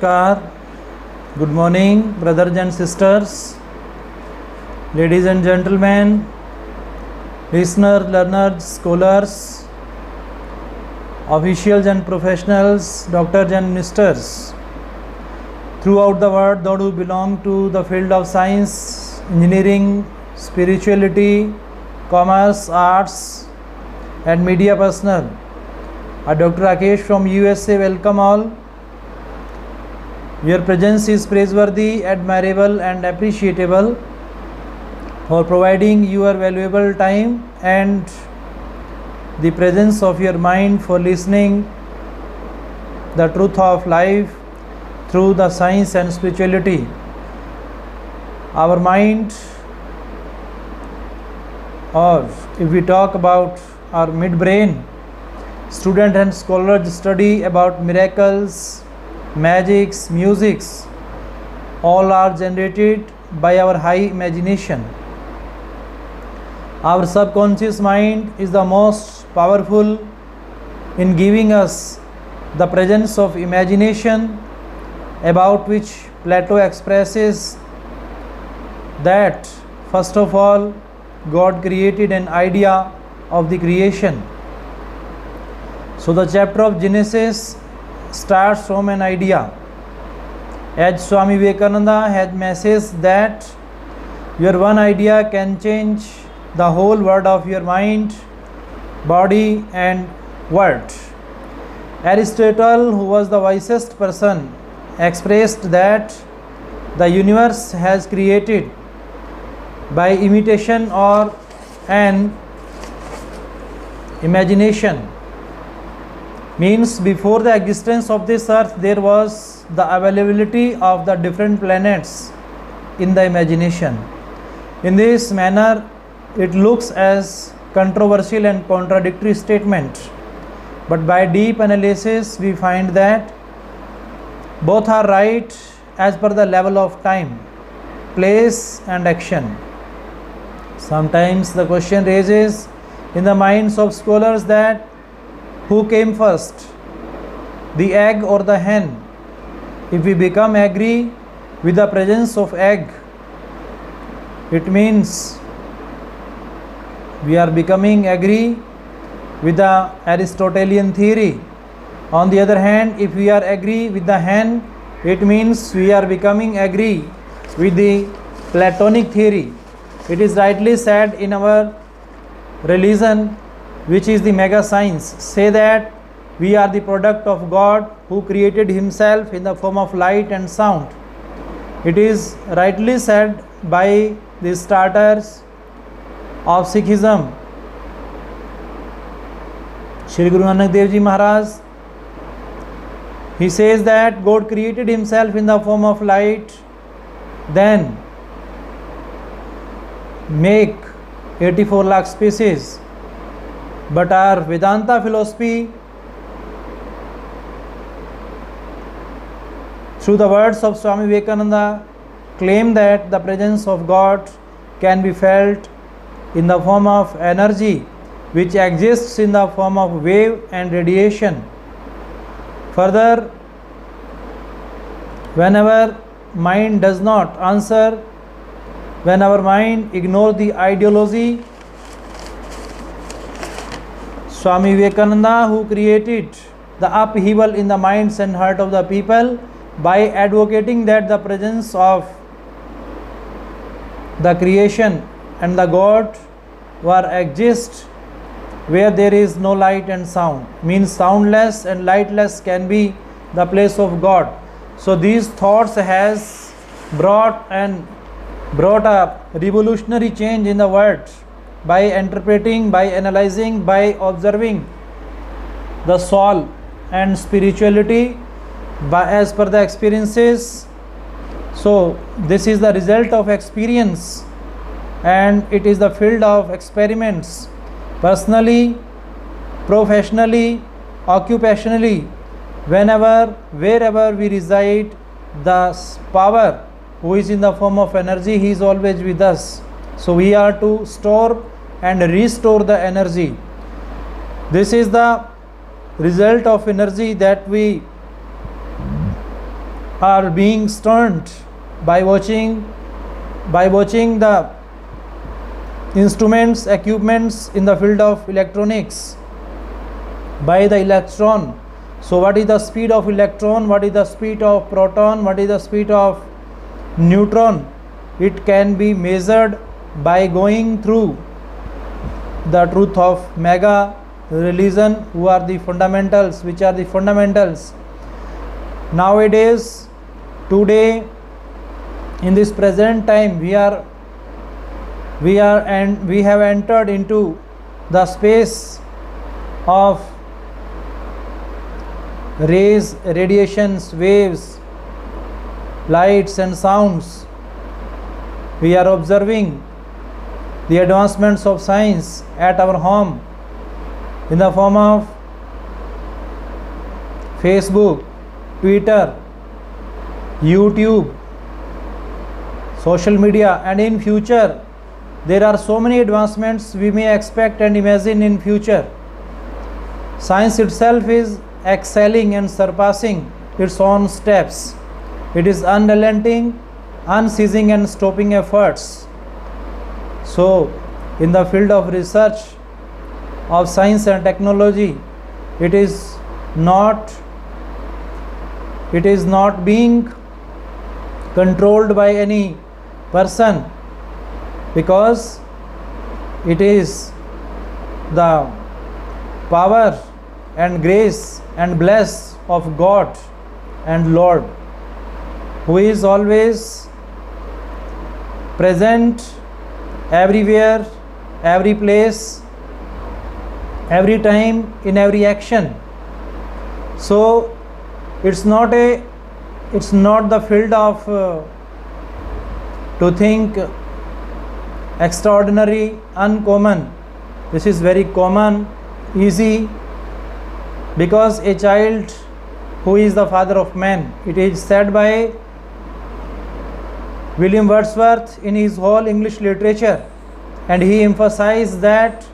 Namaskar. Good morning, brothers and sisters, ladies and gentlemen, listeners, learners, scholars, officials and professionals, doctors and ministers throughout the world, those who belong to the field of science, engineering, spirituality, commerce, arts, and media personnel. Dr. Rakesh from USA, welcome all. Your presence is praiseworthy, admirable, and appreciable for providing your valuable time and the presence of your mind for listening the truth of life through the science and spirituality. Our mind, or if we talk about our midbrain, students and scholars study about miracles, magics, musics, all are generated by our high imagination. Our subconscious mind is the most powerful in giving us the presence of imagination, about which Plato expresses that first of all God created an idea of the creation. So the chapter of Genesis starts from an idea. As Swami Vivekananda had messaged that your one idea can change the whole world of your mind, body and world. Aristotle, who was the wisest person, expressed that the universe has created by imitation or an imagination. Means before the existence of this earth there was the availability of the different planets in the imagination. In this manner it looks as controversial and contradictory statement, but by deep analysis we find that both are right as per the level of time, place and action. Sometimes the question raises in the minds of scholars that who came first, the egg or the hen? If we become agree with the presence of egg, it means we are becoming agree with the Aristotelian theory. On the other hand, if we are agree with the hen, it means we are becoming agree with the Platonic theory. It is rightly said in our religion, which is the mega science, say that we are the product of God who created himself in the form of light and sound. It is rightly said by the starters of Sikhism, Shri Guru Nanak Dev Ji Maharaj. He says that God created himself in the form of light, then make 84 lakh species. But our Vedanta philosophy, through the words of Swami Vivekananda, claim that the presence of God can be felt in the form of energy, which exists in the form of wave and radiation. Further, whenever mind does not answer, when our mind ignores the ideology, Swami Vivekananda, who created the upheaval in the minds and heart of the people by advocating that the presence of the creation and the God were exist where there is no light and sound, means soundless and lightless can be the place of God. So these thoughts has brought a revolutionary change in the world by interpreting, by analyzing, by observing the soul and spirituality as per the experiences. So this is the result of experience and it is the field of experiments. Personally, professionally, occupationally, whenever, wherever we reside, the power who is in the form of energy, he is always with us. So we are to store and restore the energy. This is the result of energy that we are being stunned by watching the instruments, equipments in the field of electronics by the electron. So what is the speed of electron, what is the speed of proton, what is the speed of neutron? It can be measured by going through the truth of mega religion, who are the fundamentals, which are the fundamentals. Nowadays, today, in this present time, we have entered into the space of rays, radiations, waves, lights and sounds. We are observing the advancements of science at our home in the form of Facebook, Twitter, YouTube, social media, and in future there are so many advancements we may expect and imagine in future. Science itself is excelling and surpassing its own steps. It is unrelenting, unceasing and stopping efforts. So in the field of research of science and technology, it is not being controlled by any person, because it is the power and grace and bless of God and Lord, who is always present everywhere, every place, every time, in every action. So it's not the field of to think extraordinary, uncommon. This is very common, easy, because a child who is the father of man. It is said by William Wordsworth in his whole English literature, and he emphasized that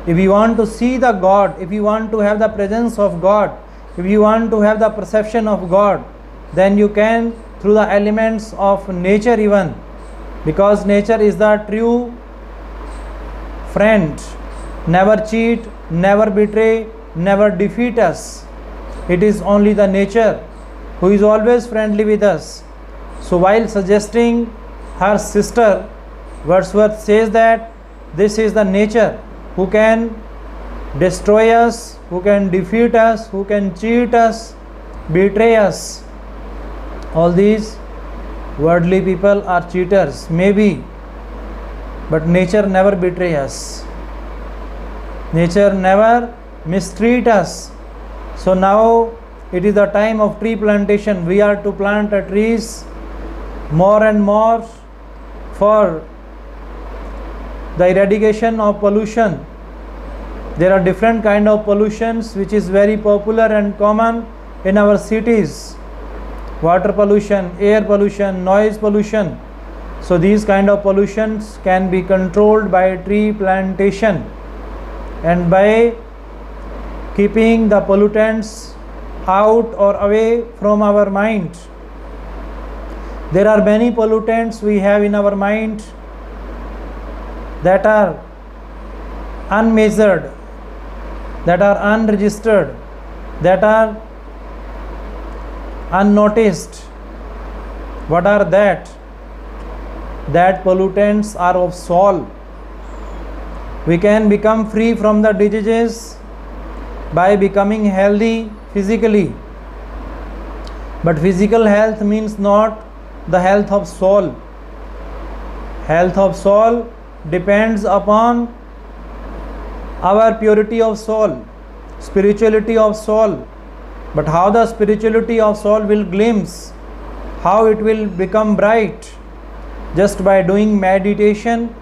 if you want to see the God, if you want to have the presence of God, if you want to have the perception of God, then you can through the elements of nature even, because nature is the true friend, never cheat, never betray, never defeat us. It is only the nature who is always friendly with us. So while suggesting her sister, Wordsworth says that this is the nature who can destroy us, who can defeat us, who can cheat us, betray us. All these worldly people are cheaters, maybe, but nature never betray us. Nature never mistreat us. So now it is the time of tree plantation. We are to plant trees more and more for the eradication of pollution. There are different kind of pollutions which is very popular and common in our cities. Water pollution, air pollution, noise pollution. So these kind of pollutions can be controlled by tree plantation, and by keeping the pollutants out or away from our mind. There are many pollutants we have in our mind that are unmeasured, that are unregistered, that are unnoticed. What are that? That pollutants are of soul. We can become free from the diseases by becoming healthy physically. But physical health means not the health of soul. Health of soul depends upon our purity of soul, spirituality of soul. But how the spirituality of soul will glimpse, how it will become bright? Just by doing meditation.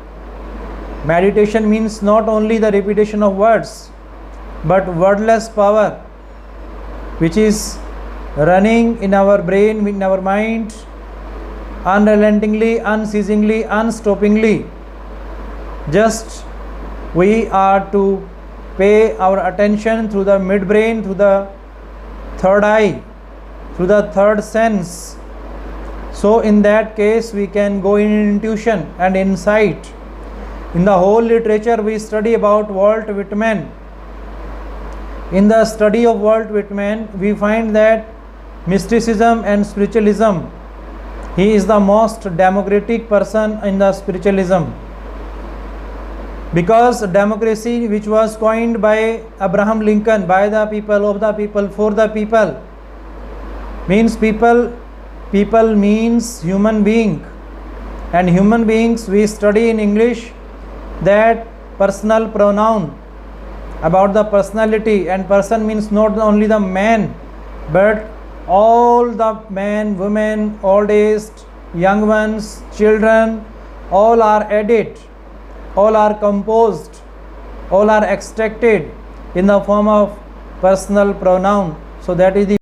Meditation means not only the repetition of words, but wordless power which is running in our brain, in our mind, unrelentingly, unceasingly, unstoppingly. Just we are to pay our attention through the midbrain, through the third eye, through the third sense. So in that case we can go in intuition and insight. In the whole literature we study about Walt Whitman. In the study of Walt Whitman we find that mysticism and spiritualism, he is the most democratic person in the spiritualism, because democracy, which was coined by Abraham Lincoln, by the people, of the people, for the people, means people means human being, and human beings we study in English that personal pronoun, about the personality, and person means not only the man but all the men, women, old aged, young ones, children, all are added, all are composed, all are extracted in the form of personal pronoun. So that is the